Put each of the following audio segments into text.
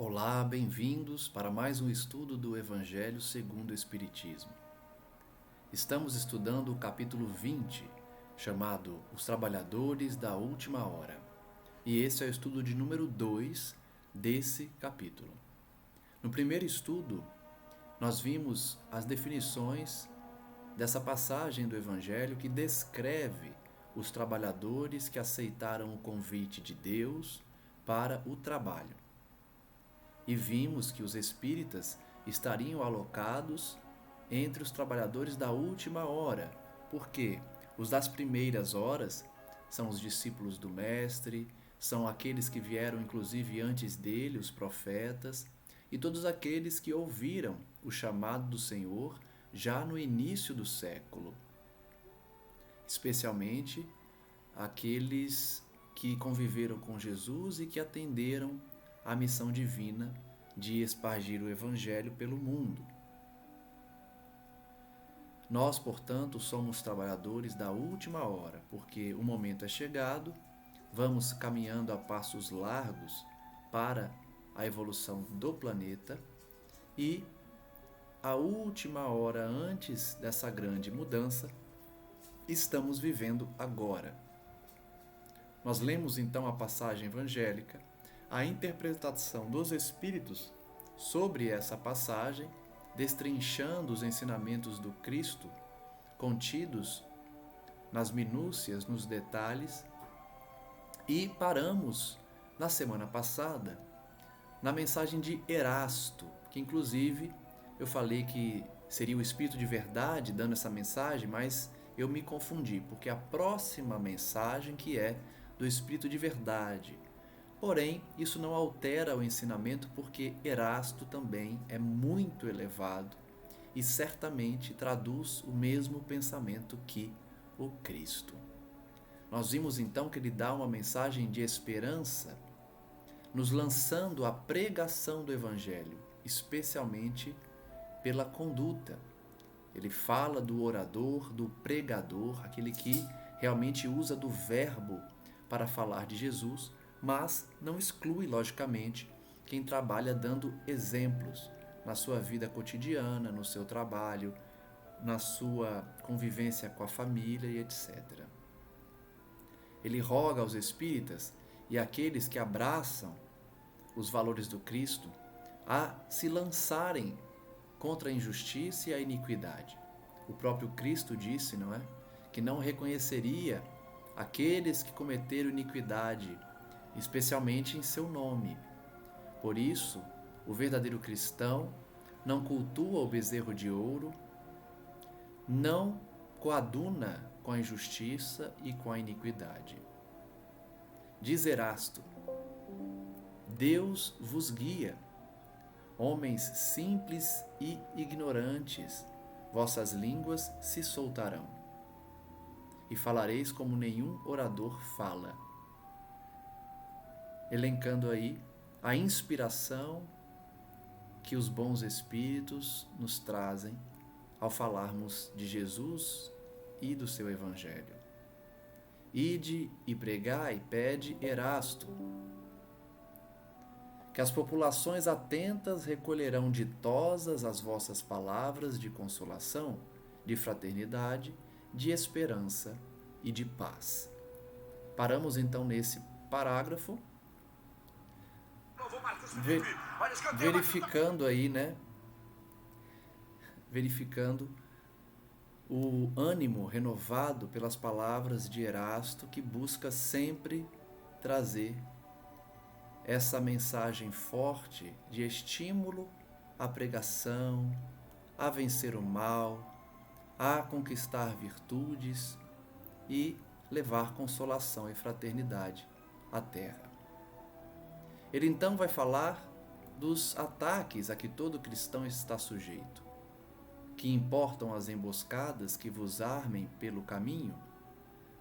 Olá, bem-vindos para mais um estudo do Evangelho segundo o Espiritismo. Estamos estudando o capítulo 20, chamado Os Trabalhadores da Última Hora. E esse é o estudo de número 2 desse capítulo. No primeiro estudo, nós vimos as definições dessa passagem do Evangelho que descreve os trabalhadores que aceitaram o convite de Deus para o trabalho. E vimos que os espíritas estariam alocados entre os trabalhadores da última hora, porque os das primeiras horas são os discípulos do Mestre, são aqueles que vieram inclusive antes dele, os profetas, e todos aqueles que ouviram o chamado do Senhor já no início do século, especialmente aqueles que conviveram com Jesus e que atenderam a missão divina de espargir o Evangelho pelo mundo. Nós, portanto, somos trabalhadores da última hora, porque o momento é chegado, vamos caminhando a passos largos para a evolução do planeta e a última hora antes dessa grande mudança estamos vivendo agora. Nós lemos então a passagem evangélica, a interpretação dos Espíritos sobre essa passagem, destrinchando os ensinamentos do Cristo contidos nas minúcias, nos detalhes, e paramos na semana passada na mensagem de Erasto, que inclusive eu falei que seria o Espírito de Verdade dando essa mensagem, mas eu me confundi, porque a próxima mensagem que é do Espírito de Verdade. Porém, isso não altera o ensinamento, porque Erasto também é muito elevado e certamente traduz o mesmo pensamento que o Cristo. Nós vimos então que ele dá uma mensagem de esperança, nos lançando à pregação do Evangelho, especialmente pela conduta. Ele fala do orador, do pregador, aquele que realmente usa do verbo para falar de Jesus, mas não exclui, logicamente, quem trabalha dando exemplos na sua vida cotidiana, no seu trabalho, na sua convivência com a família e etc. Ele roga aos espíritas e àqueles que abraçam os valores do Cristo a se lançarem contra a injustiça e a iniquidade. O próprio Cristo disse, não é? Que não reconheceria aqueles que cometeram iniquidade, especialmente em seu nome. Por isso, o verdadeiro cristão não cultua o bezerro de ouro, não coaduna com a injustiça e com a iniquidade. Diz Erasto: Deus vos guia, homens simples e ignorantes, vossas línguas se soltarão, e falareis como nenhum orador fala. Elencando aí a inspiração que os bons espíritos nos trazem ao falarmos de Jesus e do seu Evangelho. Ide e pregai, pede Erasto, que as populações atentas recolherão ditosas as vossas palavras de consolação, de fraternidade, de esperança e de paz. Paramos então nesse parágrafo, verificando aí, né? Verificando o ânimo renovado pelas palavras de Erasto, que busca sempre trazer essa mensagem forte de estímulo à pregação, a vencer o mal, a conquistar virtudes e levar consolação e fraternidade à terra. Ele então vai falar dos ataques a que todo cristão está sujeito. Que importam as emboscadas que vos armem pelo caminho?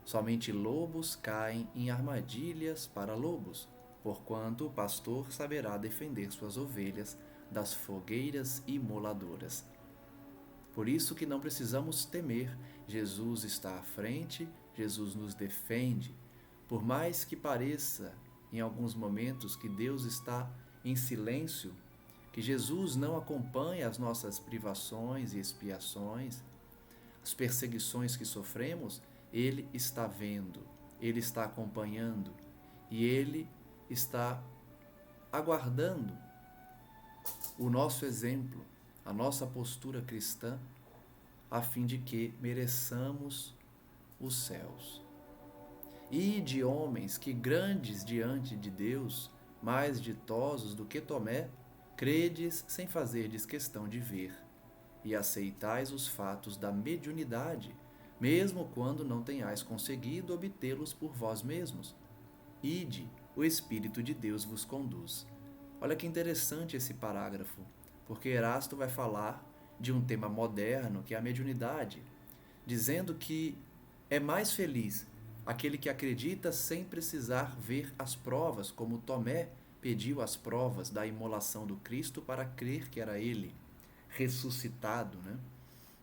Somente lobos caem em armadilhas para lobos, porquanto o pastor saberá defender suas ovelhas das fogueiras imoladoras. Por isso que não precisamos temer, Jesus está à frente, Jesus nos defende. Por mais que pareça, em alguns momentos, que Deus está em silêncio, que Jesus não acompanha as nossas privações e expiações, as perseguições que sofremos, Ele está vendo, Ele está acompanhando e Ele está aguardando o nosso exemplo, a nossa postura cristã, a fim de que mereçamos os céus. E de homens que grandes diante de Deus, mais ditosos do que Tomé, credes sem fazerdes questão de ver, e aceitais os fatos da mediunidade, mesmo quando não tenhais conseguido obtê-los por vós mesmos. Ide, o Espírito de Deus vos conduz. Olha que interessante esse parágrafo, porque Erasto vai falar de um tema moderno, que é a mediunidade, dizendo que é mais feliz aquele que acredita sem precisar ver as provas, como Tomé pediu as provas da imolação do Cristo para crer que era ele, ressuscitado, né?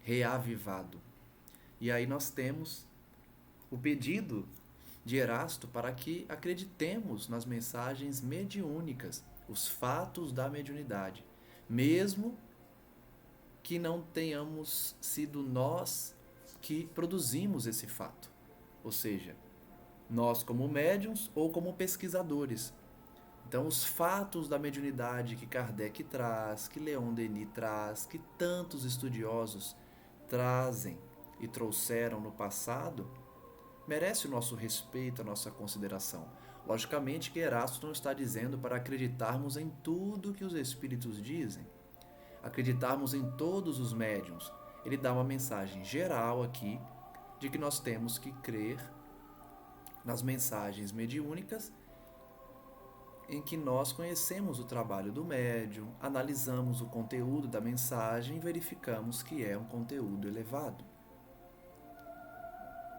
Reavivado. E aí nós temos o pedido de Erasto para que acreditemos nas mensagens mediúnicas, os fatos da mediunidade, mesmo que não tenhamos sido nós que produzimos esse fato. Ou seja, nós como médiuns ou como pesquisadores. Então, os fatos da mediunidade que Kardec traz, que Leon Denis traz, que tantos estudiosos trazem e trouxeram no passado, merece o nosso respeito, a nossa consideração. Logicamente que Erasto não está dizendo para acreditarmos em tudo que os espíritos dizem, acreditarmos em todos os médiuns. Ele dá uma mensagem geral aqui de que nós temos que crer nas mensagens mediúnicas em que nós conhecemos o trabalho do médium, analisamos o conteúdo da mensagem e verificamos que é um conteúdo elevado.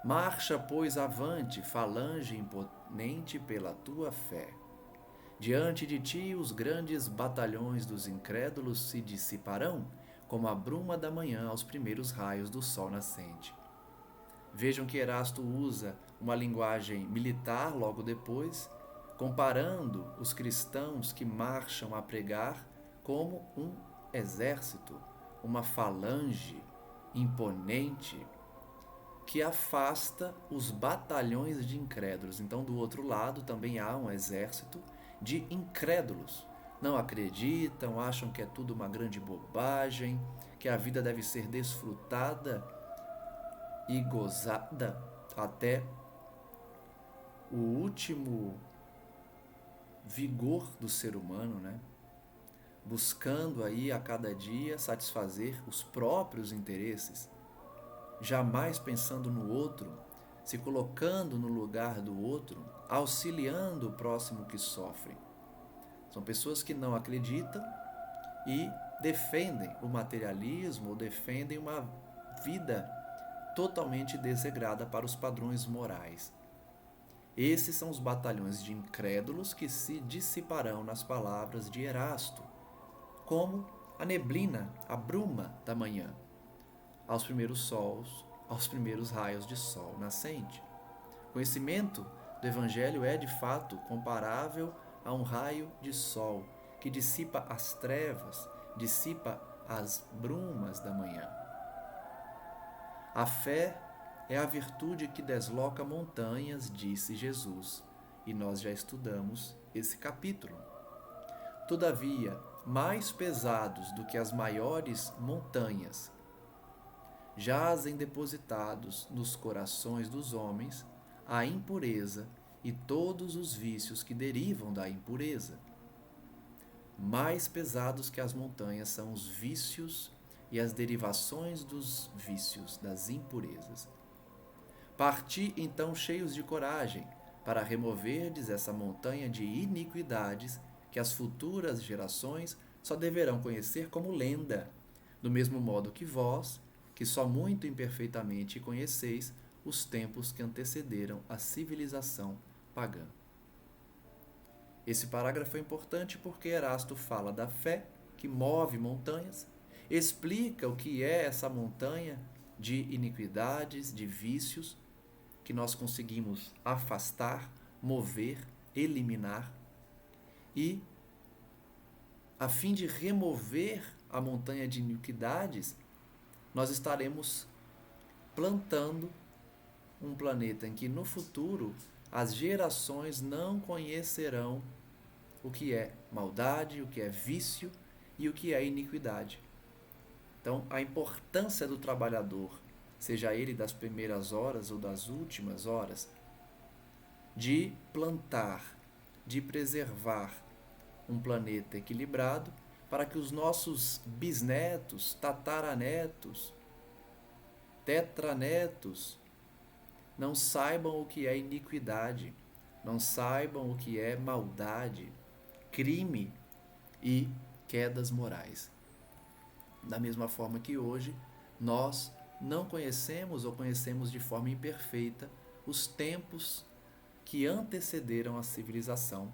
Marcha, pois, avante, falange imponente pela tua fé. Diante de ti os grandes batalhões dos incrédulos se dissiparão, como a bruma da manhã aos primeiros raios do sol nascente. Vejam que Erasto usa uma linguagem militar logo depois, comparando os cristãos que marcham a pregar como um exército, uma falange imponente que afasta os batalhões de incrédulos. Então, do outro lado, também há um exército de incrédulos. Não acreditam, acham que é tudo uma grande bobagem, que a vida deve ser desfrutada e gozada até o último vigor do ser humano, né? Buscando aí a cada dia satisfazer os próprios interesses, jamais pensando no outro, se colocando no lugar do outro, auxiliando o próximo que sofre. São pessoas que não acreditam e defendem o materialismo ou defendem uma vida totalmente desregrada para os padrões morais. Esses são os batalhões de incrédulos que se dissiparão nas palavras de Erasto, como a neblina, a bruma da manhã, aos primeiros raios de sol nascente. O conhecimento do Evangelho é, de fato, comparável a um raio de sol que dissipa as trevas, dissipa as brumas da manhã. A fé é a virtude que desloca montanhas, disse Jesus, e nós já estudamos esse capítulo. Todavia, mais pesados do que as maiores montanhas, jazem depositados nos corações dos homens a impureza e todos os vícios que derivam da impureza. Mais pesados que as montanhas são os vícios e as derivações dos vícios, das impurezas. Parti então cheios de coragem para removerdes essa montanha de iniquidades que as futuras gerações só deverão conhecer como lenda, do mesmo modo que vós, que só muito imperfeitamente conheceis os tempos que antecederam a civilização pagã. Esse parágrafo é importante porque Erasto fala da fé que move montanhas, explica o que é essa montanha de iniquidades, de vícios, que nós conseguimos afastar, mover, eliminar, e a fim de remover a montanha de iniquidades, nós estaremos plantando um planeta em que no futuro as gerações não conhecerão o que é maldade, o que é vício e o que é iniquidade. Então, a importância do trabalhador, seja ele das primeiras horas ou das últimas horas, de plantar, de preservar um planeta equilibrado para que os nossos bisnetos, tataranetos, tetranetos não saibam o que é iniquidade, não saibam o que é maldade, crime e quedas morais. Da mesma forma que hoje nós não conhecemos ou conhecemos de forma imperfeita os tempos que antecederam a civilização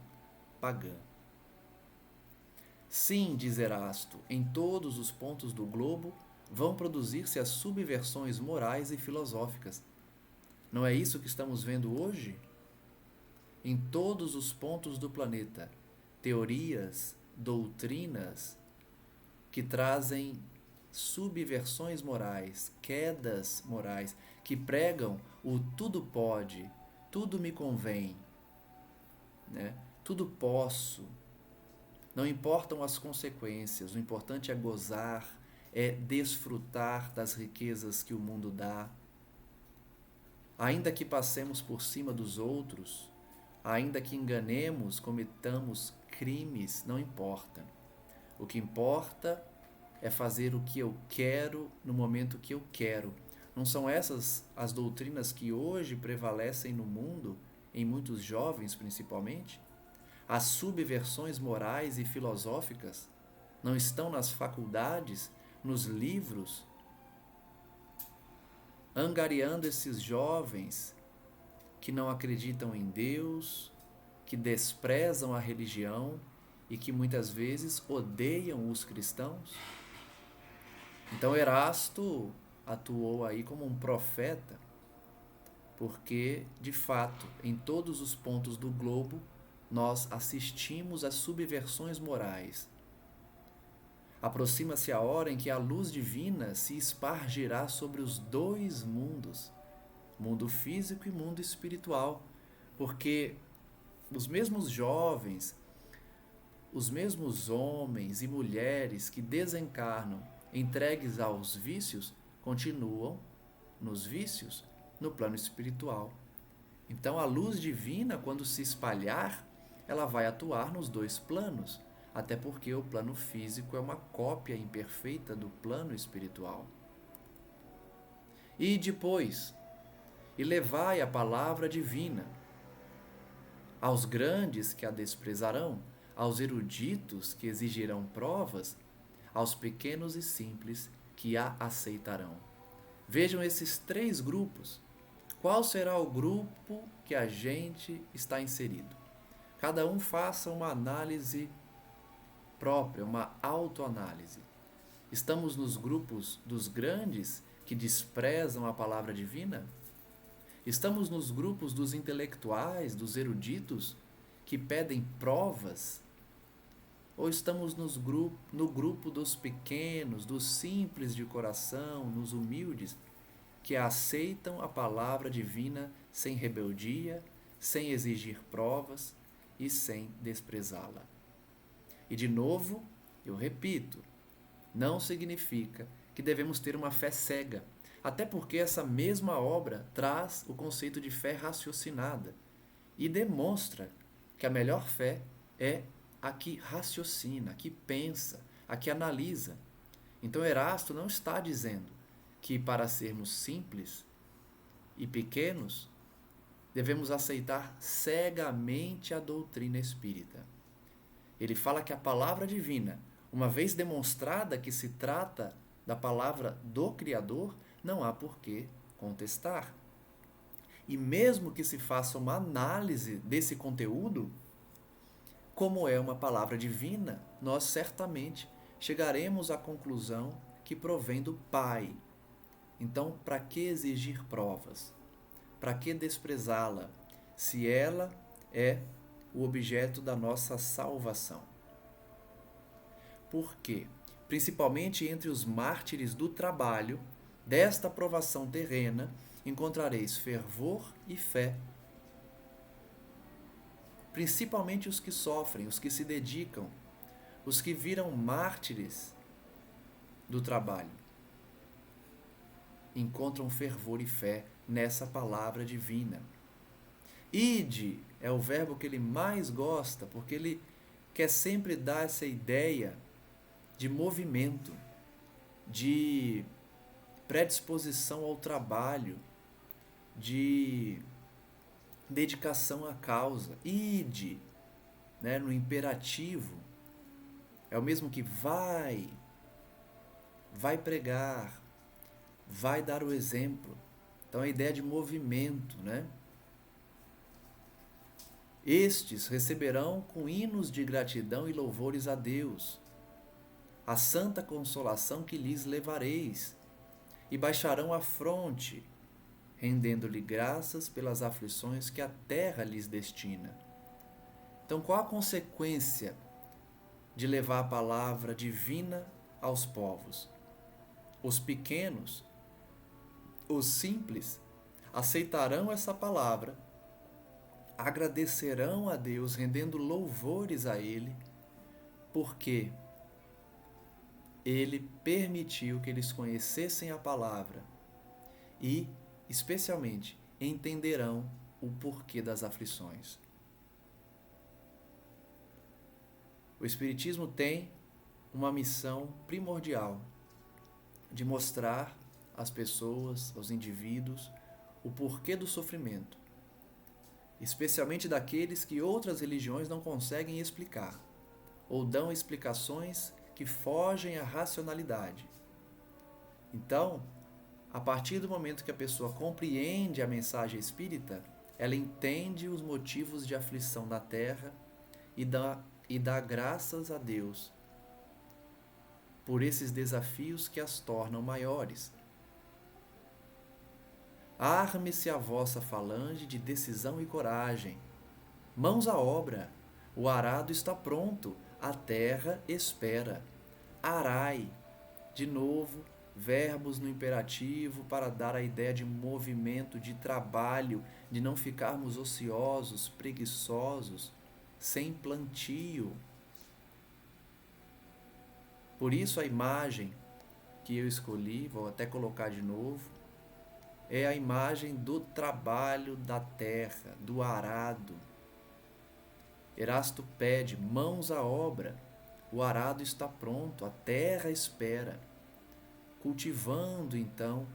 pagã. Sim, diz Erasto, em todos os pontos do globo vão produzir-se as subversões morais e filosóficas. Não é isso que estamos vendo hoje? Em todos os pontos do planeta, teorias, doutrinas que trazem subversões morais, quedas morais, que pregam o tudo pode, tudo me convém, né? Tudo posso. Não importam as consequências, o importante é gozar, é desfrutar das riquezas que o mundo dá. Ainda que passemos por cima dos outros, ainda que enganemos, cometamos crimes, não importa. O que importa é fazer o que eu quero no momento que eu quero. Não são essas as doutrinas que hoje prevalecem no mundo, em muitos jovens principalmente? As subversões morais e filosóficas não estão nas faculdades, nos livros, angariando esses jovens que não acreditam em Deus, que desprezam a religião e que muitas vezes odeiam os cristãos? Então Erasto atuou aí como um profeta, porque, de fato, em todos os pontos do globo, nós assistimos às subversões morais. Aproxima-se a hora em que a luz divina se espargirá sobre os dois mundos, mundo físico e mundo espiritual, porque os mesmos jovens, os mesmos homens e mulheres que desencarnam entregues aos vícios, continuam nos vícios no plano espiritual. Então a luz divina, quando se espalhar, ela vai atuar nos dois planos, até porque o plano físico é uma cópia imperfeita do plano espiritual. E depois, e levai a palavra divina aos grandes que a desprezarão, aos eruditos que exigirão provas, aos pequenos e simples que a aceitarão. Vejam esses três grupos. Qual será o grupo que a gente está inserido? Cada um faça uma análise própria, uma autoanálise. Estamos nos grupos dos grandes que desprezam a palavra divina? Estamos nos grupos dos intelectuais, dos eruditos, que pedem provas? Ou estamos no grupo dos pequenos, dos simples de coração, nos humildes, que aceitam a palavra divina sem rebeldia, sem exigir provas e sem desprezá-la? E de novo, eu repito, não significa que devemos ter uma fé cega, até porque essa mesma obra traz o conceito de fé raciocinada e demonstra que a melhor fé é a que raciocina, a que pensa, a que analisa. Então Erasto não está dizendo que para sermos simples e pequenos, devemos aceitar cegamente a doutrina espírita. Ele fala que a palavra divina, uma vez demonstrada que se trata da palavra do Criador, não há por que contestar. E mesmo que se faça uma análise desse conteúdo, como é uma palavra divina, nós certamente chegaremos à conclusão que provém do Pai. Então, para que exigir provas? Para que desprezá-la, se ela é o objeto da nossa salvação? Por quê? Principalmente entre os mártires do trabalho, desta provação terrena, encontrareis fervor e fé. Principalmente os que sofrem, os que se dedicam, os que viram mártires do trabalho, encontram fervor e fé nessa palavra divina. Ide é o verbo que ele mais gosta, porque ele quer sempre dar essa ideia de movimento, de predisposição ao trabalho, de dedicação à causa. Ide, né, no imperativo, é o mesmo que vai pregar, vai dar o exemplo. Então a ideia de movimento, né? Estes receberão com hinos de gratidão e louvores a Deus a santa consolação que lhes levareis, e baixarão a fronte, rendendo-lhe graças pelas aflições que a terra lhes destina. Então, qual a consequência de levar a palavra divina aos povos? Os pequenos, os simples, aceitarão essa palavra, agradecerão a Deus, rendendo louvores a Ele, porque Ele permitiu que eles conhecessem a palavra e, especialmente, entenderão o porquê das aflições. O Espiritismo tem uma missão primordial de mostrar às pessoas, aos indivíduos, o porquê do sofrimento, especialmente daqueles que outras religiões não conseguem explicar, ou dão explicações que fogem à racionalidade. Então, a partir do momento que a pessoa compreende a mensagem espírita, ela entende os motivos de aflição na terra e dá graças a Deus por esses desafios que as tornam maiores. Arme-se a vossa falange de decisão e coragem. Mãos à obra, o arado está pronto, a terra espera. Arai, de novo, verbos no imperativo para dar a ideia de movimento, de trabalho, de não ficarmos ociosos, preguiçosos, sem plantio. Por isso a imagem que eu escolhi, vou até colocar de novo, é a imagem do trabalho da terra, do arado. Erasto pede, mãos à obra, o arado está pronto, a terra espera. Cultivando, então,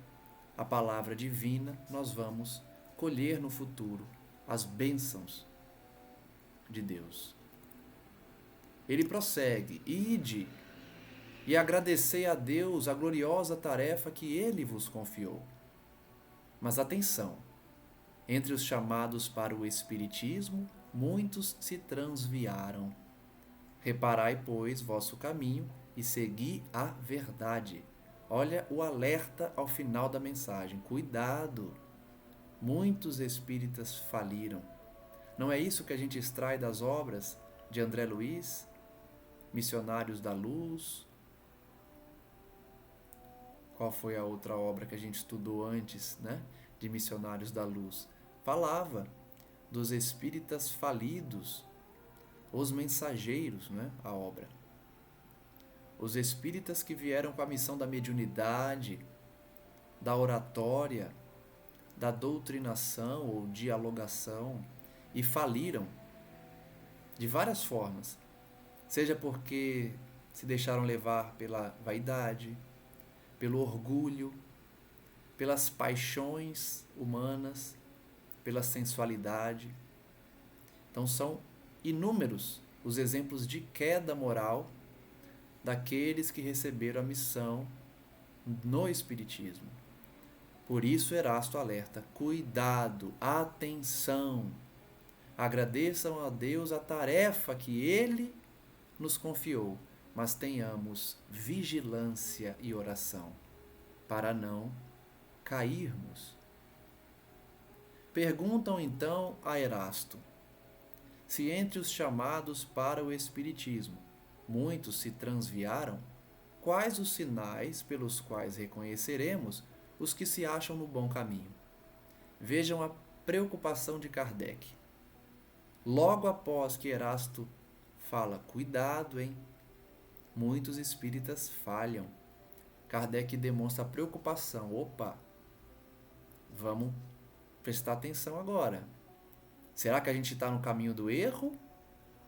a palavra divina, nós vamos colher no futuro as bênçãos de Deus. Ele prossegue, ide e agradecei a Deus a gloriosa tarefa que Ele vos confiou. Mas atenção, entre os chamados para o Espiritismo, muitos se transviaram. Reparai, pois, vosso caminho e segui a verdade. Olha o alerta ao final da mensagem. Cuidado! Muitos espíritas faliram. Não é isso que a gente extrai das obras de André Luiz, Missionários da Luz? Qual foi a outra obra que a gente estudou antes, né, de Missionários da Luz? Falava dos espíritas falidos, os mensageiros, né, a obra. Os espíritas que vieram com a missão da mediunidade, da oratória, da doutrinação ou dialogação e faliram de várias formas, seja porque se deixaram levar pela vaidade, pelo orgulho, pelas paixões humanas, pela sensualidade. Então são inúmeros os exemplos de queda moral daqueles que receberam a missão no Espiritismo. Por isso Erasto alerta, cuidado, atenção, agradeçam a Deus a tarefa que Ele nos confiou, mas tenhamos vigilância e oração, para não cairmos. Perguntam então a Erasto, se entre os chamados para o Espiritismo, muitos se transviaram, quais os sinais pelos quais reconheceremos os que se acham no bom caminho? Vejam a preocupação de Kardec. Logo após que Erasto fala, cuidado, hein? Muitos espíritas falham. Kardec demonstra a preocupação. Opa, vamos prestar atenção agora. Será que a gente está no caminho do erro?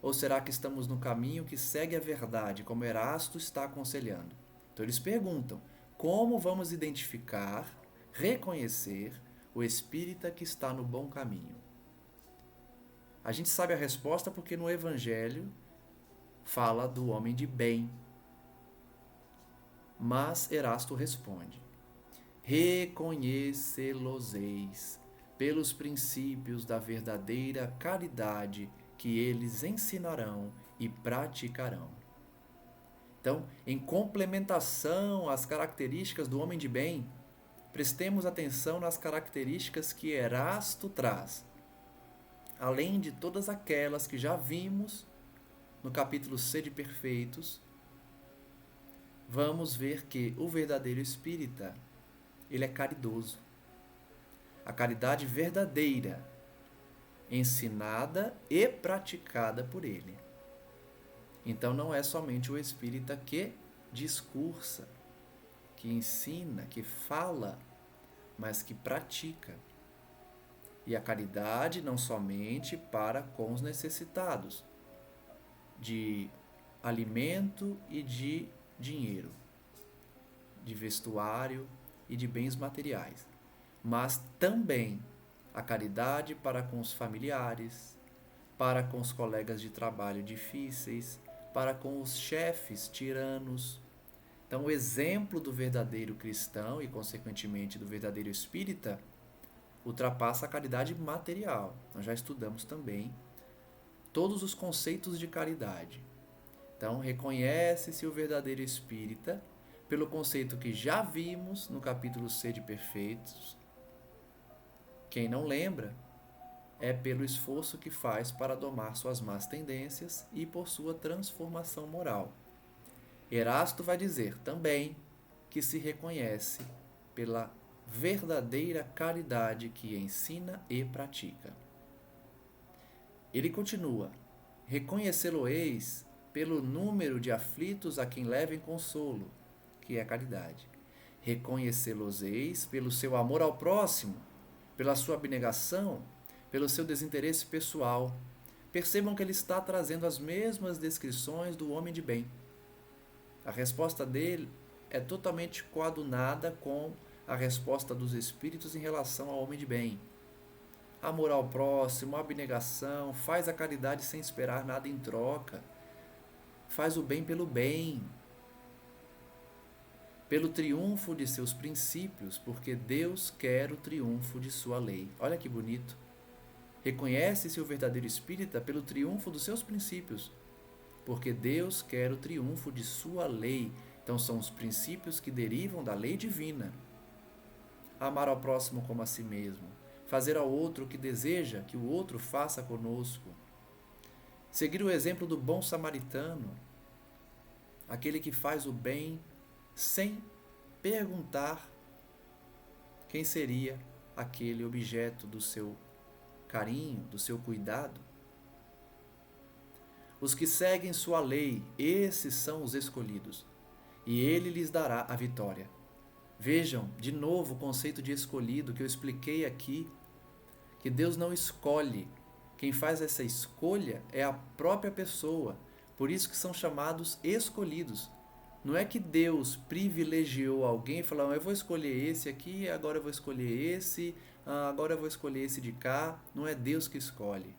Ou será que estamos no caminho que segue a verdade, como Erasto está aconselhando? Então eles perguntam, como vamos identificar, reconhecer o espírita que está no bom caminho? A gente sabe a resposta porque no Evangelho fala do homem de bem. Mas Erasto responde, reconhecê-los-eis pelos princípios da verdadeira caridade que eles ensinarão e praticarão. Então, em complementação às características do homem de bem, prestemos atenção nas características que Erasto traz, além de todas aquelas que já vimos no capítulo Sede Perfeitos. Vamos ver que o verdadeiro espírita, ele é caridoso. A caridade verdadeira, ensinada e praticada por ele. Então não é somente o espírita que discursa, que ensina, que fala, mas que pratica. E a caridade não somente para com os necessitados de alimento e de dinheiro, de vestuário e de bens materiais, mas também a caridade para com os familiares, para com os colegas de trabalho difíceis, para com os chefes tiranos. Então, o exemplo do verdadeiro cristão e, consequentemente, do verdadeiro espírita ultrapassa a caridade material. Nós já estudamos também todos os conceitos de caridade. Então, reconhece-se o verdadeiro espírita pelo conceito que já vimos no capítulo Sede Perfeitos. Quem não lembra, é pelo esforço que faz para domar suas más tendências e por sua transformação moral. Erasto vai dizer também que se reconhece pela verdadeira caridade que ensina e pratica. Ele continua, reconhecê-lo-eis pelo número de aflitos a quem levem consolo, que é a caridade. Reconhecê-los-eis pelo seu amor ao próximo, pela sua abnegação, pelo seu desinteresse pessoal. Percebam que ele está trazendo as mesmas descrições do homem de bem. A resposta dele é totalmente coadunada com a resposta dos espíritos em relação ao homem de bem. Amor ao próximo, abnegação, faz a caridade sem esperar nada em troca. Faz o bem, pelo triunfo de seus princípios, porque Deus quer o triunfo de sua lei. Olha que bonito. Reconhece-se o verdadeiro espírita pelo triunfo dos seus princípios, porque Deus quer o triunfo de sua lei. Então são os princípios que derivam da lei divina. Amar ao próximo como a si mesmo, fazer ao outro o que deseja que o outro faça conosco, seguir o exemplo do bom samaritano, aquele que faz o bem sem perguntar quem seria aquele objeto do seu carinho, do seu cuidado. Os que seguem sua lei, esses são os escolhidos, e ele lhes dará a vitória. Vejam, de novo, o conceito de escolhido que eu expliquei aqui, que Deus não escolhe. Quem faz essa escolha é a própria pessoa. Por isso que são chamados escolhidos. Não é que Deus privilegiou alguém e falou, eu vou escolher esse aqui, agora eu vou escolher esse, agora eu vou escolher esse de cá. Não é Deus que escolhe.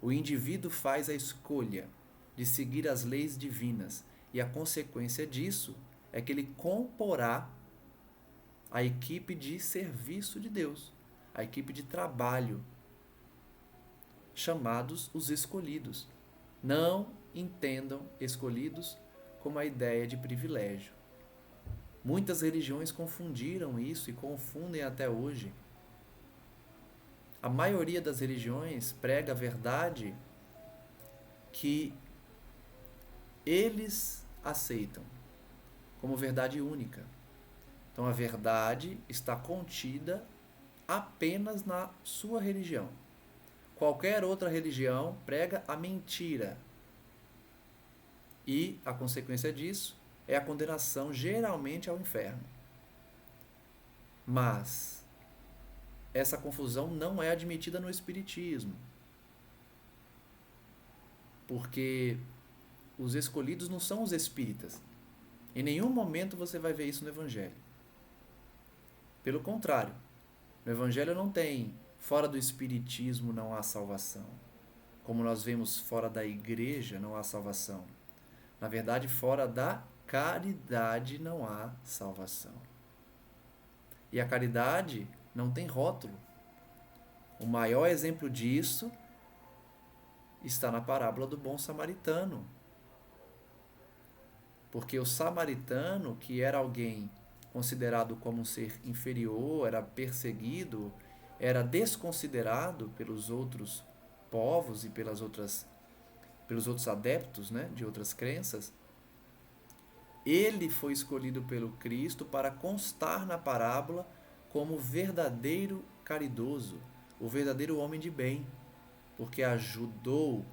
O indivíduo faz a escolha de seguir as leis divinas e a consequência disso é que ele comporá a equipe de serviço de Deus, a equipe de trabalho, chamados os escolhidos. Não entendam escolhidos como a ideia de privilégio. Muitas religiões confundiram isso e confundem até hoje. A maioria das religiões prega a verdade que eles aceitam como verdade única. Então a verdade está contida apenas na sua religião. Qualquer outra religião prega a mentira. E a consequência disso é a condenação, geralmente, ao inferno. Mas essa confusão não é admitida no Espiritismo. Porque os escolhidos não são os espíritas. Em nenhum momento você vai ver isso no Evangelho. Pelo contrário, no Evangelho não tem fora do Espiritismo não há salvação. Como nós vemos fora da igreja não há salvação. Na verdade, fora da caridade não há salvação. E a caridade não tem rótulo. O maior exemplo disso está na parábola do bom samaritano. Porque o samaritano, que era alguém considerado como um ser inferior, era perseguido, era desconsiderado pelos outros povos e pelos outros adeptos, né, de outras crenças, ele foi escolhido pelo Cristo para constar na parábola como verdadeiro caridoso, o verdadeiro homem de bem, porque ajudou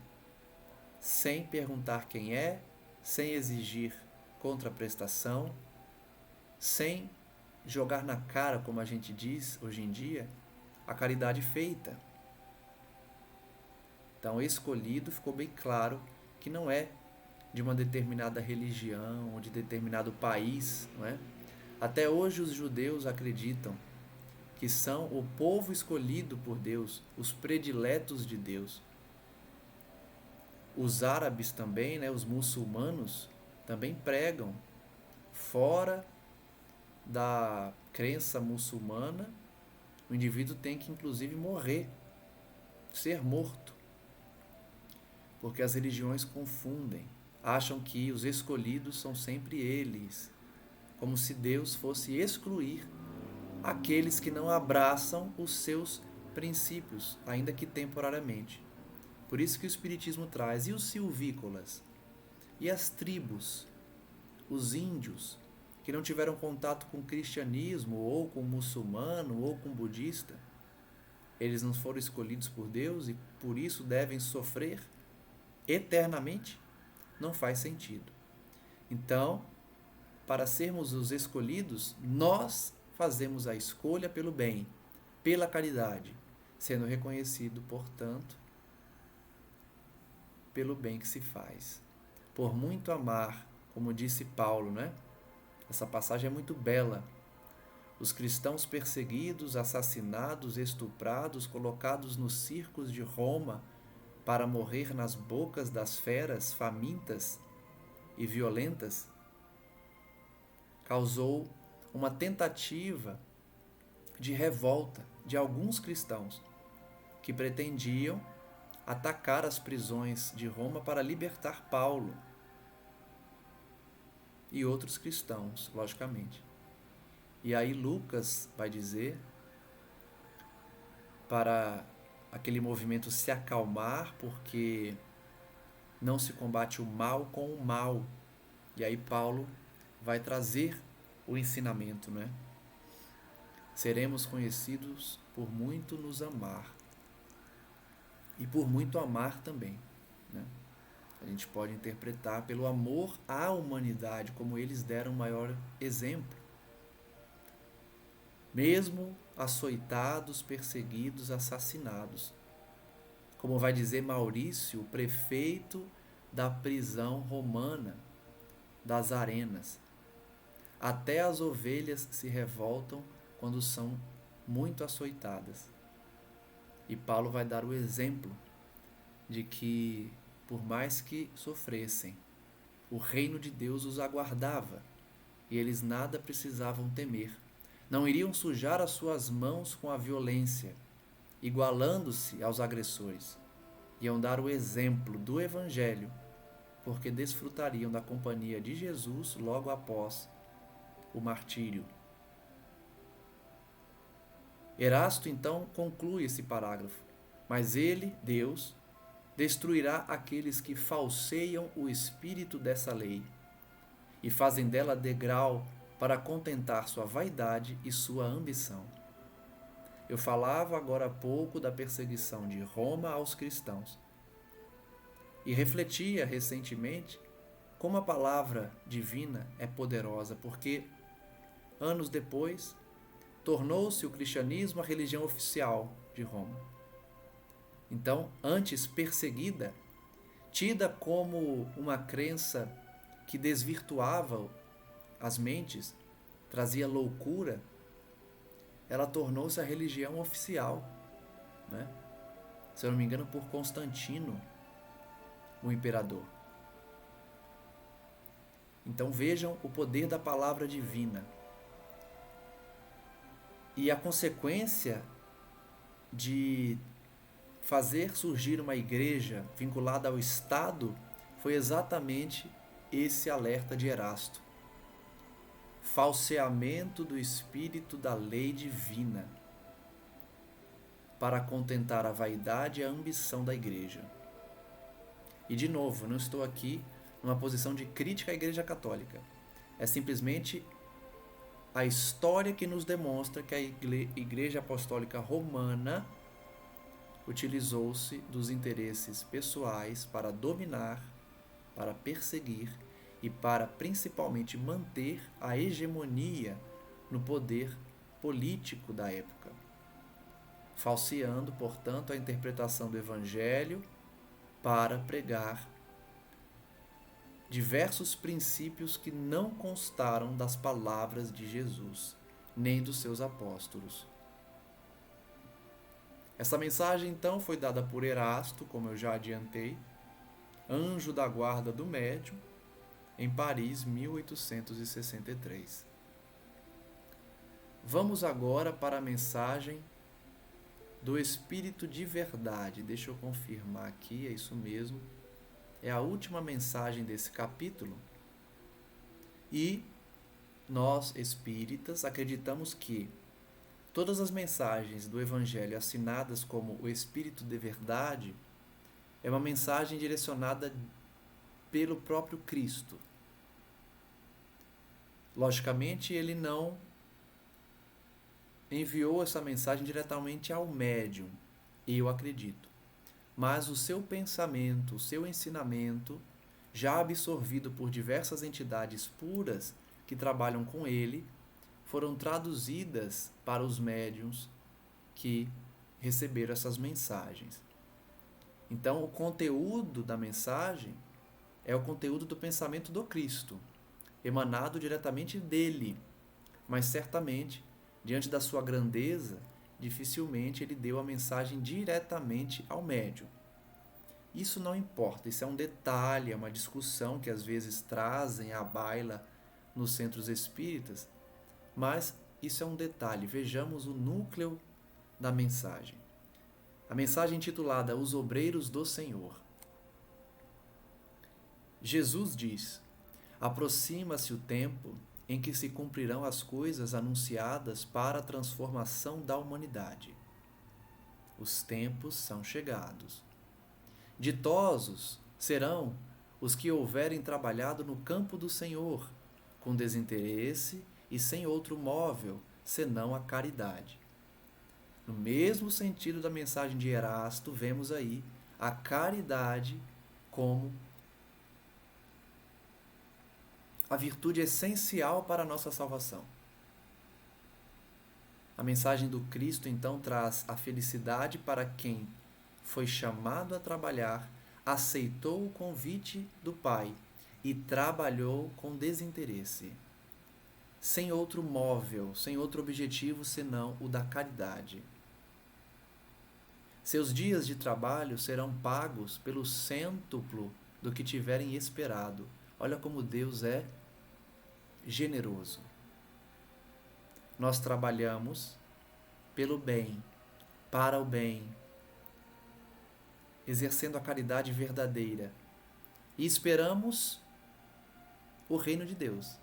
sem perguntar quem é, sem exigir contraprestação, sem jogar na cara, como a gente diz hoje em dia, a caridade feita. Então, escolhido ficou bem claro que não é de uma determinada religião ou de determinado país, não é? Até hoje os judeus acreditam que são o povo escolhido por Deus, os prediletos de Deus. Os árabes também, né, os muçulmanos, também pregam fora da crença muçulmana, o indivíduo tem que inclusive morrer, ser morto. Porque as religiões confundem, acham que os escolhidos são sempre eles, como se Deus fosse excluir aqueles que não abraçam os seus princípios, ainda que temporariamente. Por isso que o Espiritismo traz, e os silvícolas, e as tribos, os índios, que não tiveram contato com o cristianismo, ou com o muçulmano, ou com o budista, eles não foram escolhidos por Deus e por isso devem sofrer eternamente? Não faz sentido. Então, para sermos os escolhidos, nós fazemos a escolha pelo bem, pela caridade, sendo reconhecido, portanto, pelo bem que se faz. Por muito amar, como disse Paulo, né? Essa passagem é muito bela. Os cristãos perseguidos, assassinados, estuprados, colocados nos circos de Roma para morrer nas bocas das feras famintas e violentas, causou uma tentativa de revolta de alguns cristãos que pretendiam atacar as prisões de Roma para libertar Paulo e outros cristãos, logicamente. E aí Lucas vai dizer para aquele movimento se acalmar, porque não se combate o mal com o mal. E aí Paulo vai trazer o ensinamento, né? Seremos conhecidos por muito nos amar e por muito amar também, né? A gente pode interpretar pelo amor à humanidade, como eles deram o maior exemplo. Mesmo açoitados, perseguidos, assassinados. Como vai dizer Maurício, o prefeito da prisão romana, das arenas. Até as ovelhas se revoltam quando são muito açoitadas. E Paulo vai dar o exemplo de que, por mais que sofressem, o reino de Deus os aguardava e eles nada precisavam temer. Não iriam sujar as suas mãos com a violência, igualando-se aos agressores. Iam dar o exemplo do Evangelho, porque desfrutariam da companhia de Jesus logo após o martírio. Erasto, então, conclui esse parágrafo. Mas ele, Deus, destruirá aqueles que falseiam o espírito dessa lei e fazem dela degrau para contentar sua vaidade e sua ambição. Eu falava agora há pouco da perseguição de Roma aos cristãos e refletia recentemente como a palavra divina é poderosa, porque anos depois tornou-se o cristianismo a religião oficial de Roma. Então, antes perseguida, tida como uma crença que desvirtuava as mentes, trazia loucura, ela tornou-se a religião oficial, né? Se eu não me engano, por Constantino, o imperador. Então vejam o poder da palavra divina. E a consequência de fazer surgir uma igreja vinculada ao Estado foi exatamente esse alerta de Erasto. Falseamento do espírito da lei divina para contentar a vaidade e a ambição da igreja. E de novo, não estou aqui numa posição de crítica à Igreja Católica. É simplesmente a história que nos demonstra que a Igreja Apostólica Romana utilizou-se dos interesses pessoais para dominar, para perseguir e para principalmente manter a hegemonia no poder político da época, falseando, portanto, a interpretação do Evangelho para pregar diversos princípios que não constaram das palavras de Jesus, nem dos seus apóstolos. Essa mensagem, então, foi dada por Erasto, como eu já adiantei, anjo da guarda do médium, em Paris, 1863. Vamos agora para a mensagem do Espírito de Verdade. Deixa eu confirmar aqui, é isso mesmo. É a última mensagem desse capítulo. E nós, espíritas, acreditamos que todas as mensagens do Evangelho assinadas como o Espírito de Verdade é uma mensagem direcionada pelo próprio Cristo. Logicamente, ele não enviou essa mensagem diretamente ao médium, eu acredito. Mas o seu pensamento, o seu ensinamento, já absorvido por diversas entidades puras que trabalham com ele, foram traduzidas para os médiuns que receberam essas mensagens. Então, o conteúdo da mensagem é o conteúdo do pensamento do Cristo, emanado diretamente dele, mas certamente, diante da sua grandeza, dificilmente ele deu a mensagem diretamente ao médium. Isso não importa, isso é um detalhe, é uma discussão que às vezes trazem à baila nos centros espíritas, mas isso é um detalhe. Vejamos o núcleo da mensagem. A mensagem intitulada Os Obreiros do Senhor. Jesus diz: aproxima-se o tempo em que se cumprirão as coisas anunciadas para a transformação da humanidade. Os tempos são chegados. Ditosos serão os que houverem trabalhado no campo do Senhor, com desinteresse e sem outro móvel, senão a caridade. No mesmo sentido da mensagem de Erasto, vemos aí a caridade como a virtude essencial para a nossa salvação. A mensagem do Cristo, então, traz a felicidade para quem foi chamado a trabalhar, aceitou o convite do Pai e trabalhou com desinteresse, sem outro móvel, sem outro objetivo senão o da caridade. Seus dias de trabalho serão pagos pelo cêntuplo do que tiverem esperado. Olha como Deus é generoso. Nós trabalhamos pelo bem, para o bem, exercendo a caridade verdadeira e esperamos o reino de Deus.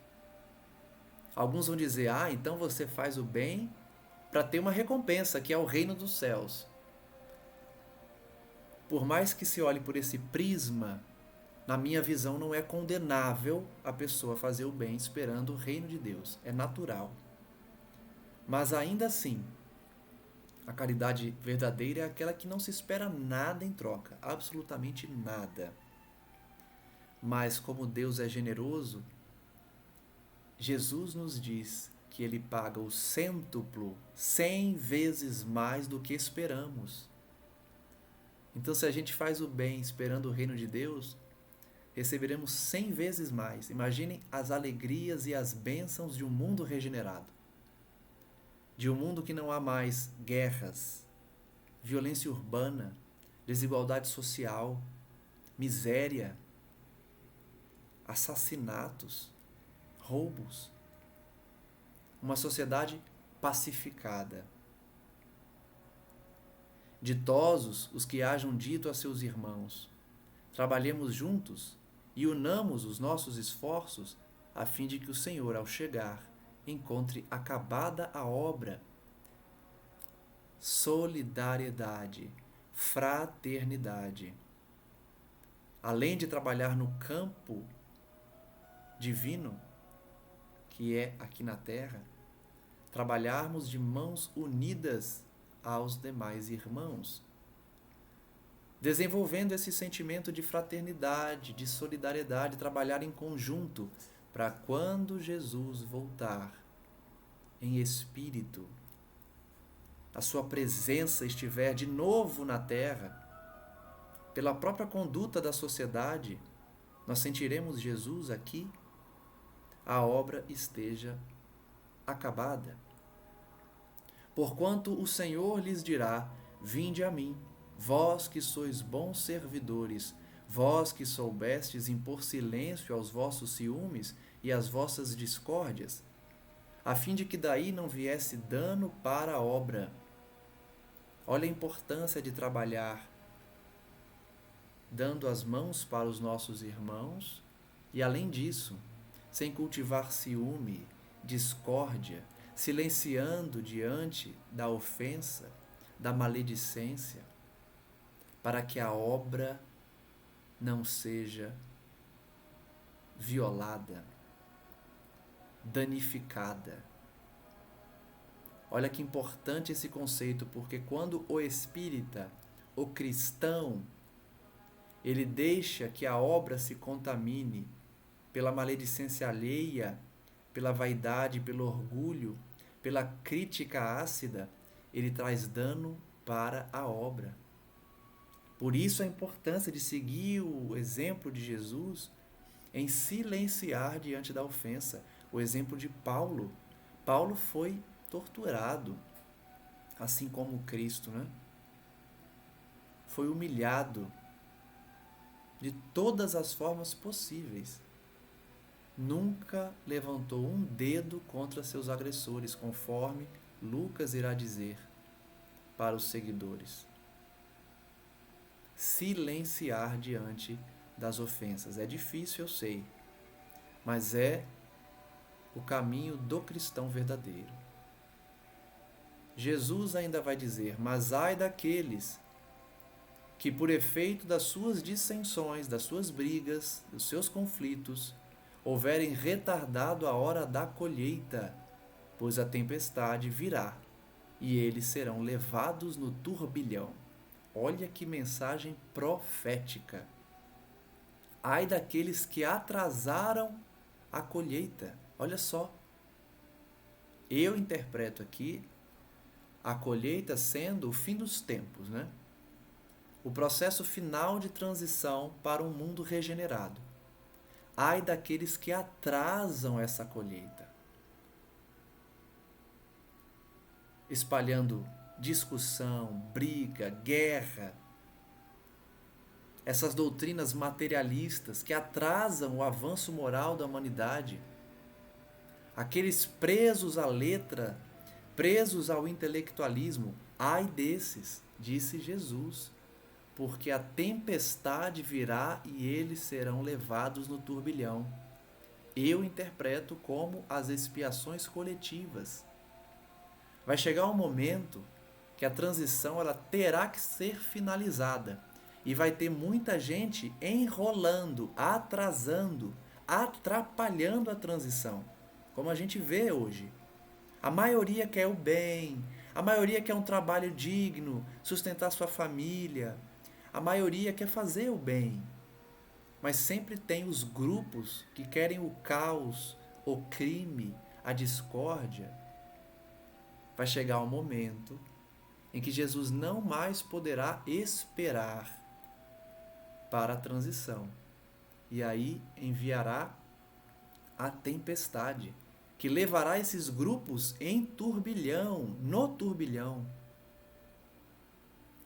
Alguns vão dizer: então você faz o bem para ter uma recompensa, que é o reino dos céus. por mais que se olhe por esse prisma, na minha visão não é condenável a pessoa fazer o bem esperando o reino de Deus. É natural. Mas ainda assim, a caridade verdadeira é aquela que não se espera nada em troca, absolutamente nada. Mas como Deus é generoso, Jesus nos diz que Ele paga o cêntuplo, 100 vezes mais do que esperamos. Então, se a gente faz o bem esperando o reino de Deus, receberemos 100 vezes mais. Imaginem as alegrias e as bênçãos de um mundo regenerado. De um mundo que não há mais guerras, violência urbana, desigualdade social, miséria, assassinatos, roubos. Uma sociedade pacificada. Ditosos os que hajam dito a seus irmãos: trabalhemos juntos e unamos os nossos esforços a fim de que o Senhor, ao chegar, encontre acabada a obra. Solidariedade, fraternidade. Além de trabalhar no campo divino, que é aqui na terra, trabalharmos de mãos unidas aos demais irmãos, desenvolvendo esse sentimento de fraternidade, de solidariedade, trabalhar em conjunto para quando Jesus voltar em espírito, a sua presença estiver de novo na terra, pela própria conduta da sociedade, nós sentiremos Jesus aqui, a obra esteja acabada. Porquanto o Senhor lhes dirá: vinde a mim, vós que sois bons servidores, vós que soubestes impor silêncio aos vossos ciúmes e às vossas discórdias, a fim de que daí não viesse dano para a obra. Olha a importância de trabalhar dando as mãos para os nossos irmãos e, além disso, sem cultivar ciúme, discórdia, silenciando diante da ofensa, da maledicência, para que a obra não seja violada, danificada. Olha que importante esse conceito, porque quando o espírita, o cristão, ele deixa que a obra se contamine pela maledicência alheia, pela vaidade, pelo orgulho, pela crítica ácida, ele traz dano para a obra. Por isso a importância de seguir o exemplo de Jesus em silenciar diante da ofensa. O exemplo de Paulo. Paulo foi torturado, assim como Cristo, né? Foi humilhado de todas as formas possíveis. Nunca levantou um dedo contra seus agressores, conforme Lucas irá dizer para os seguidores. Silenciar diante das ofensas. É difícil, eu sei, mas é o caminho do cristão verdadeiro. Jesus ainda vai dizer: mas ai daqueles que, por efeito das suas dissensões, das suas brigas, dos seus conflitos, houverem retardado a hora da colheita, pois a tempestade virá e eles serão levados no turbilhão. Olha que mensagem profética. Ai daqueles que atrasaram a colheita. Olha só. Eu interpreto aqui a colheita sendo o fim dos tempos, né? O processo final de transição para um mundo regenerado. Ai daqueles que atrasam essa colheita, espalhando discussão, briga, guerra, essas doutrinas materialistas que atrasam o avanço moral da humanidade, aqueles presos à letra, presos ao intelectualismo. Ai desses, disse Jesus, porque a tempestade virá e eles serão levados no turbilhão. Eu interpreto como as expiações coletivas. Vai chegar um momento que a transição ela terá que ser finalizada. E vai ter muita gente enrolando, atrasando, atrapalhando a transição, como a gente vê hoje. A maioria quer o bem, a maioria quer um trabalho digno, sustentar sua família, a maioria quer fazer o bem. Mas sempre tem os grupos que querem o caos, o crime, a discórdia. Vai chegar um momento em que Jesus não mais poderá esperar para a transição. E aí enviará a tempestade, que levará esses grupos em turbilhão, no turbilhão.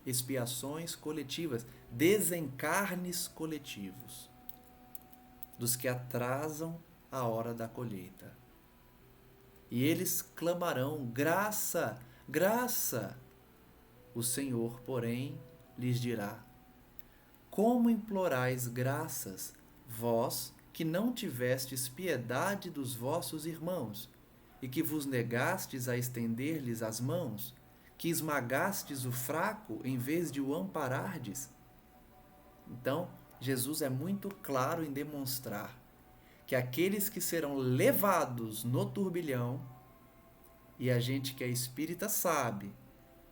Expiações coletivas, desencarnes coletivos, dos que atrasam a hora da colheita. E eles clamarão: graça, graça. O Senhor, porém, lhes dirá: como implorais graças, vós que não tivestes piedade dos vossos irmãos, e que vos negastes a estender-lhes as mãos, que esmagastes o fraco em vez de o amparardes? Então, Jesus é muito claro em demonstrar que aqueles que serão levados no turbilhão, e a gente que é espírita sabe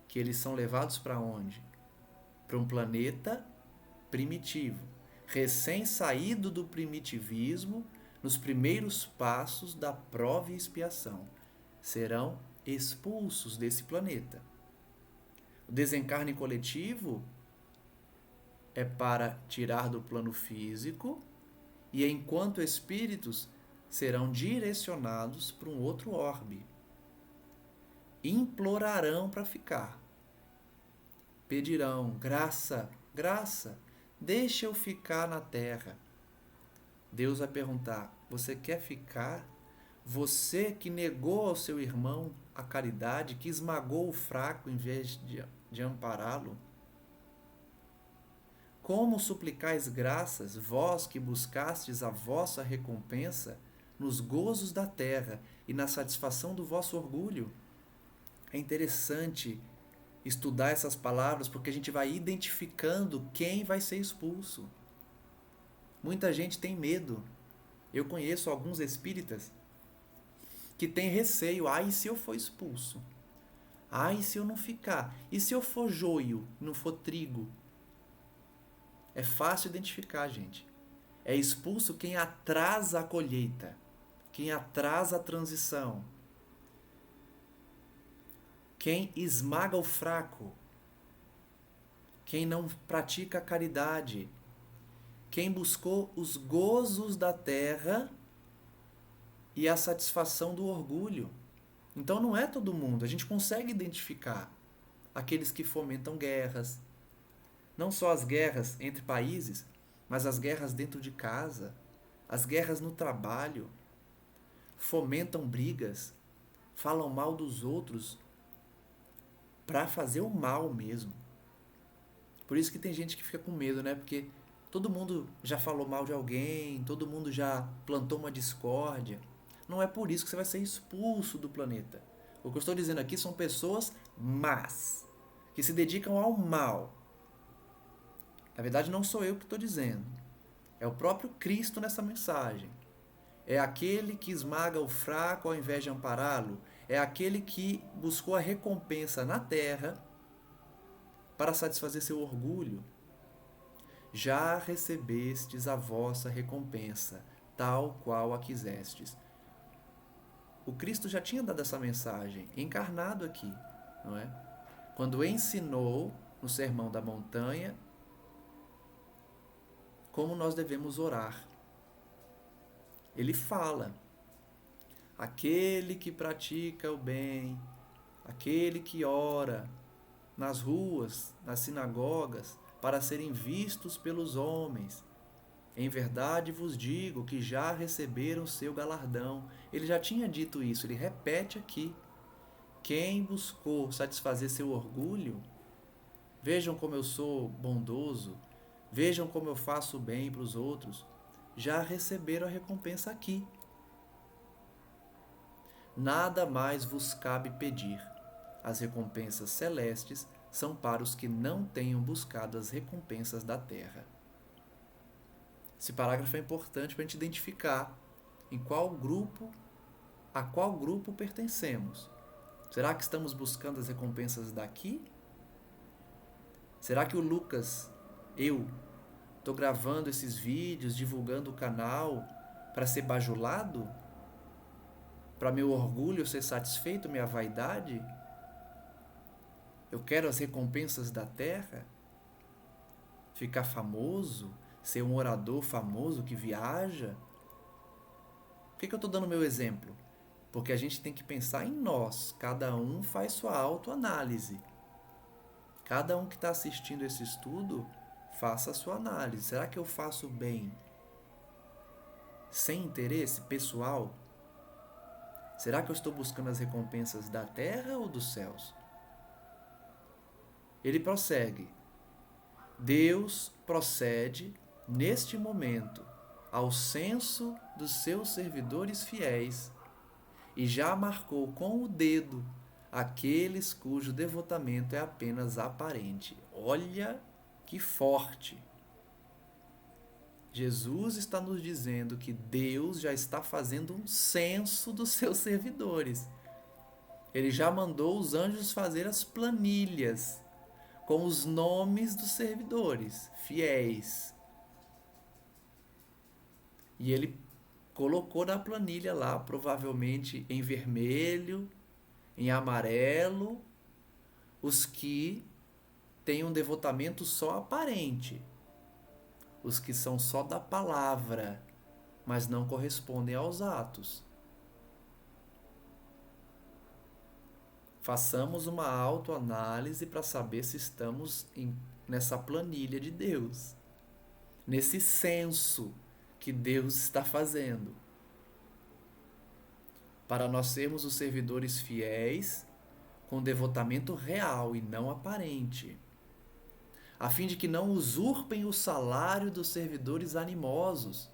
que eles são levados para onde? Para um planeta primitivo, recém-saído do primitivismo, nos primeiros passos da prova e expiação. Serão expulsos desse planeta. O desencarne coletivo é para tirar do plano físico, e enquanto espíritos serão direcionados para um outro orbe. Implorarão para ficar. Pedirão: graça, graça, deixa eu ficar na terra. Deus vai perguntar: você quer ficar? Você que negou ao seu irmão a caridade, que esmagou o fraco em vez de ampará-lo? Como suplicais graças, vós que buscastes a vossa recompensa nos gozos da terra e na satisfação do vosso orgulho? É interessante estudar essas palavras porque a gente vai identificando quem vai ser expulso. Muita gente tem medo. Eu conheço alguns espíritas que têm receio. E se eu for expulso? E se eu não ficar? E se eu for joio, não for trigo? É fácil identificar, gente. É expulso quem atrasa a colheita, quem atrasa a transição, quem esmaga o fraco, quem não pratica a caridade, quem buscou os gozos da terra e a satisfação do orgulho. Então não é todo mundo. A gente consegue identificar aqueles que fomentam guerras. Não só as guerras entre países, mas as guerras dentro de casa, as guerras no trabalho. Fomentam brigas, falam mal dos outros para fazer o mal mesmo. Por isso que tem gente que fica com medo, né? Porque todo mundo já falou mal de alguém, todo mundo já plantou uma discórdia. Não é por isso que você vai ser expulso do planeta. O que eu estou dizendo aqui são pessoas más, que se dedicam ao mal. Na verdade, não sou eu que estou dizendo. É o próprio Cristo nessa mensagem. É aquele que esmaga o fraco ao invés de ampará-lo. É aquele que buscou a recompensa na terra para satisfazer seu orgulho. Já recebestes a vossa recompensa, tal qual a quisestes. O Cristo já tinha dado essa mensagem, encarnado aqui, não é? Quando ensinou no Sermão da Montanha como nós devemos orar. Ele fala: aquele que pratica o bem, aquele que ora nas ruas, nas sinagogas, para serem vistos pelos homens, em verdade vos digo que já receberam seu galardão. Ele já tinha dito isso, ele repete aqui. Quem buscou satisfazer seu orgulho, vejam como eu sou bondoso, vejam como eu faço bem para os outros, já receberam a recompensa aqui. Nada mais vos cabe pedir. As recompensas celestes são para os que não tenham buscado as recompensas da terra. Esse parágrafo é importante para a gente identificar a qual grupo pertencemos. Será que estamos buscando as recompensas daqui? Será que o Lucas, eu, estou gravando esses vídeos, divulgando o canal para ser bajulado? Para meu orgulho ser satisfeito, minha vaidade? Eu quero as recompensas da terra? Ficar famoso? Ser um orador famoso que viaja? Por que eu estou dando meu exemplo? Porque a gente tem que pensar em nós. Cada um faz sua autoanálise. Cada um que está assistindo esse estudo, faça a sua análise. Será que eu faço bem sem interesse pessoal? Será que eu estou buscando as recompensas da terra ou dos céus? Ele prossegue. Deus procede, neste momento, ao censo dos seus servidores fiéis e já marcou com o dedo aqueles cujo devotamento é apenas aparente. Olha que forte! Jesus está nos dizendo que Deus já está fazendo um censo dos seus servidores. Ele já mandou os anjos fazer as planilhas com os nomes dos servidores fiéis. E ele colocou na planilha lá, provavelmente em vermelho, em amarelo, os que têm um devotamento só aparente, os que são só da palavra, mas não correspondem aos atos. Façamos uma autoanálise para saber se estamos nessa planilha de Deus, nesse censo que Deus está fazendo, para nós sermos os servidores fiéis com devotamento real e não aparente, a fim de que não usurpem o salário dos servidores animosos,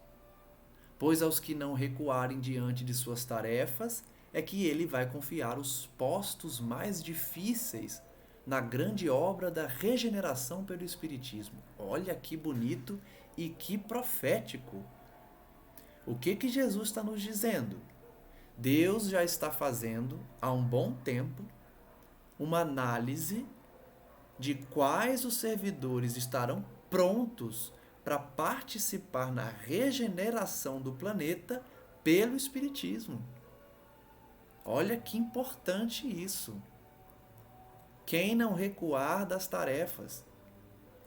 pois aos que não recuarem diante de suas tarefas é que ele vai confiar os postos mais difíceis na grande obra da regeneração pelo Espiritismo. Olha que bonito e que profético! O que Jesus está nos dizendo? Deus já está fazendo, há um bom tempo, uma análise de quais os servidores estarão prontos para participar na regeneração do planeta pelo Espiritismo. Olha que importante isso. Quem não recuar das tarefas,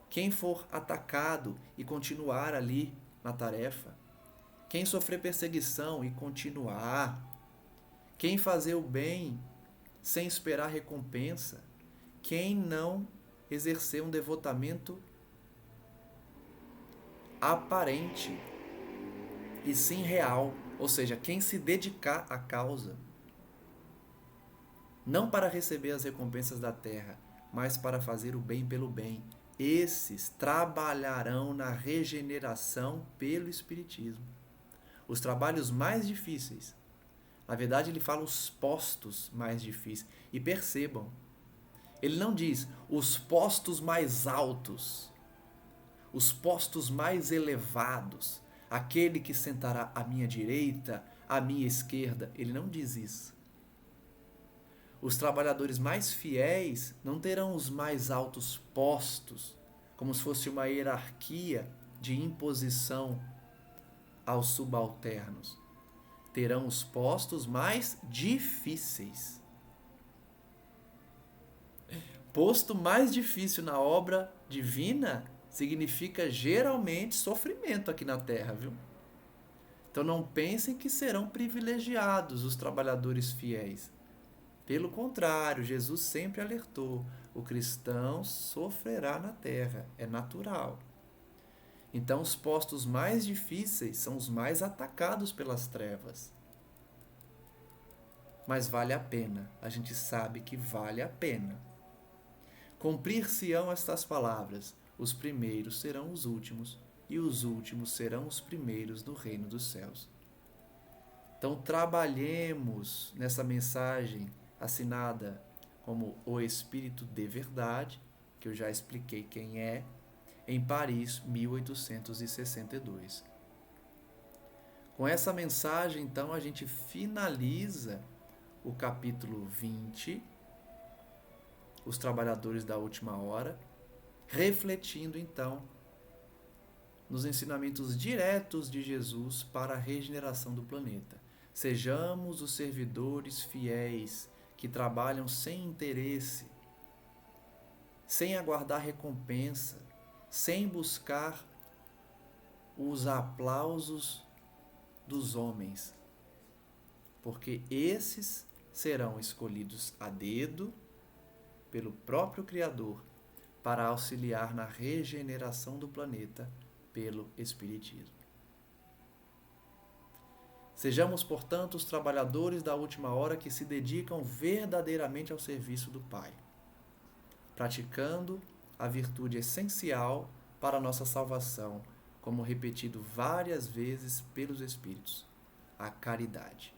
quem for atacado e continuar ali na tarefa, quem sofrer perseguição e continuar, quem fazer o bem sem esperar recompensa, quem não exercer um devotamento aparente e sim real, ou seja, quem se dedicar à causa, não para receber as recompensas da terra, mas para fazer o bem pelo bem, esses trabalharão na regeneração pelo Espiritismo. Os trabalhos mais difíceis, na verdade ele fala os postos mais difíceis, e percebam, ele não diz os postos mais altos, os postos mais elevados, aquele que sentará à minha direita, à minha esquerda, ele não diz isso. Os trabalhadores mais fiéis não terão os mais altos postos, como se fosse uma hierarquia de imposição aos subalternos. Terão os postos mais difíceis. Posto mais difícil na obra divina significa geralmente sofrimento aqui na terra, viu? Então não pensem que serão privilegiados os trabalhadores fiéis. Pelo contrário, Jesus sempre alertou: o cristão sofrerá na terra, é natural. Então os postos mais difíceis são os mais atacados pelas trevas. Mas vale a pena, a gente sabe que vale a pena. Cumprir-se-ão estas palavras: os primeiros serão os últimos, e os últimos serão os primeiros no reino dos céus. Então trabalhemos nessa mensagem assinada como o Espírito de Verdade, que eu já expliquei quem é, em Paris, 1862. Com essa mensagem, então, a gente finaliza o capítulo 20, Os Trabalhadores da Última Hora, refletindo, então, nos ensinamentos diretos de Jesus para a regeneração do planeta. Sejamos os servidores fiéis que trabalham sem interesse, sem aguardar recompensa, sem buscar os aplausos dos homens, porque esses serão escolhidos a dedo pelo próprio Criador para auxiliar na regeneração do planeta pelo Espiritismo. Sejamos, portanto, os trabalhadores da última hora que se dedicam verdadeiramente ao serviço do Pai, praticando a virtude essencial para a nossa salvação, como repetido várias vezes pelos Espíritos, a caridade.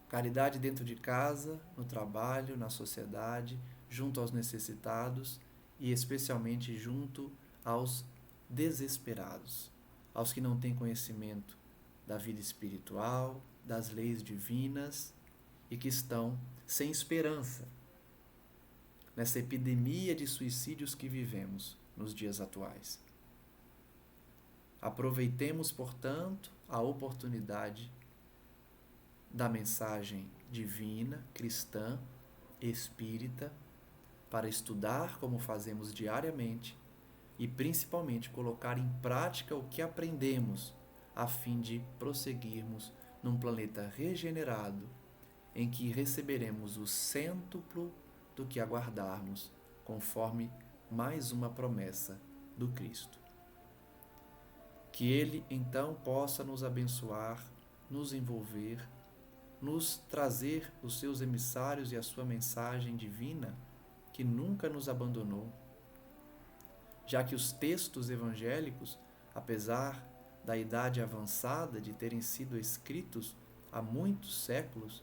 Caridade dentro de casa, no trabalho, na sociedade, junto aos necessitados e especialmente junto aos desesperados, aos que não têm conhecimento da vida espiritual, das leis divinas e que estão sem esperança nessa epidemia de suicídios que vivemos nos dias atuais. Aproveitemos, portanto, a oportunidade da mensagem divina, cristã, espírita, para estudar como fazemos diariamente e principalmente colocar em prática o que aprendemos a fim de prosseguirmos num planeta regenerado em que receberemos o cêntuplo do que aguardarmos, conforme mais uma promessa do Cristo. Que Ele então possa nos abençoar, nos envolver, nos trazer os seus emissários e a sua mensagem divina que nunca nos abandonou, já que os textos evangélicos, apesar da idade avançada de terem sido escritos há muitos séculos,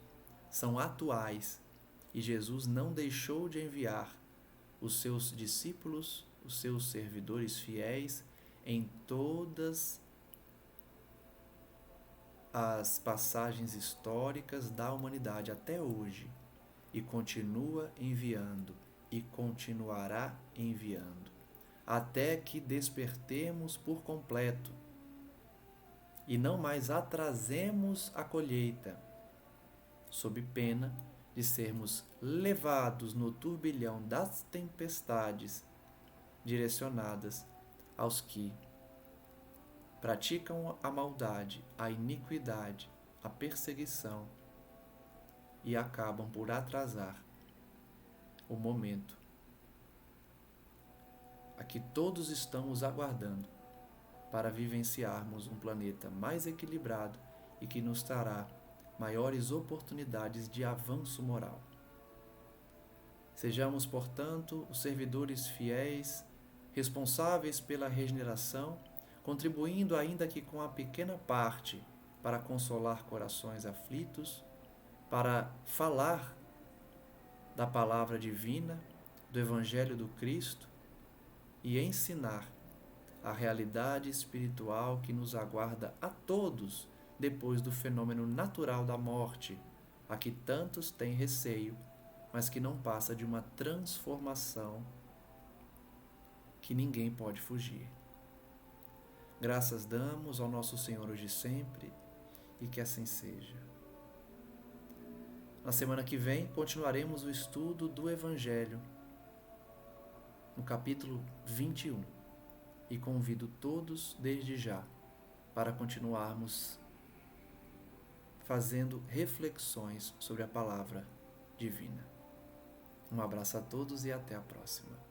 são atuais e Jesus não deixou de enviar os seus discípulos, os seus servidores fiéis em todas as passagens históricas da humanidade até hoje e continua enviando e continuará enviando até que despertemos por completo e não mais atrasemos a colheita, sob pena de sermos levados no turbilhão das tempestades direcionadas aos que praticam a maldade, a iniquidade, a perseguição e acabam por atrasar o momento a que todos estamos aguardando para vivenciarmos um planeta mais equilibrado e que nos trará maiores oportunidades de avanço moral. Sejamos, portanto, os servidores fiéis, responsáveis pela regeneração, contribuindo ainda que com a pequena parte para consolar corações aflitos, para falar da palavra divina, do Evangelho do Cristo e ensinar a realidade espiritual que nos aguarda a todos depois do fenômeno natural da morte, a que tantos têm receio, mas que não passa de uma transformação que ninguém pode fugir. Graças damos ao nosso Senhor hoje e sempre, e que assim seja. Na semana que vem, continuaremos o estudo do Evangelho, no capítulo 21, e convido todos desde já para continuarmos fazendo reflexões sobre a palavra divina. Um abraço a todos e até a próxima.